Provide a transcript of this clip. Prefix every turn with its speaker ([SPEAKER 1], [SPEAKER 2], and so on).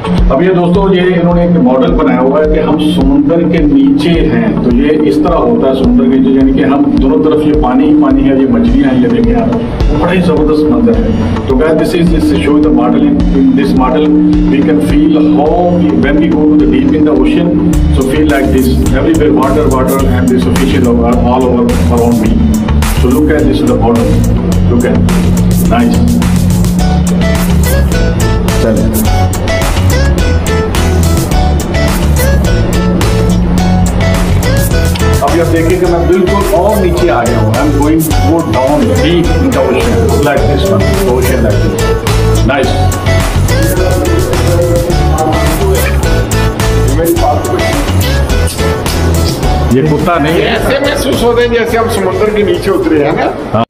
[SPEAKER 1] अब ये दोस्तों ये इन्होंने एक मॉडल बनाया हुआ है कि हम समुद्र के नीचे हैं। तो ये इस तरह होता है समुद्र के नीचे, यानी कि हम दोनों तरफ ये पानी ही पानी है, ये मछलियां हैं, ये देखें आप, बड़ा ही जबरदस्त मंजर है। तो guys this is show the model. In this model we can feel how when we go to the deep in the ocean, so feel like this everywhere water water and this fishes all over around me. So look at this the model, look at nice. चलिए अभी आप देखेंगे मैं बिल्कुल और नीचे आ गया हूँ। I am going go down deep in the ocean like this one, ocean like this. Nice. ये कुत्ता नहीं है,
[SPEAKER 2] ऐसे महसूस होते हैं जैसे हम समुद्र के नीचे उतरे हैं ना।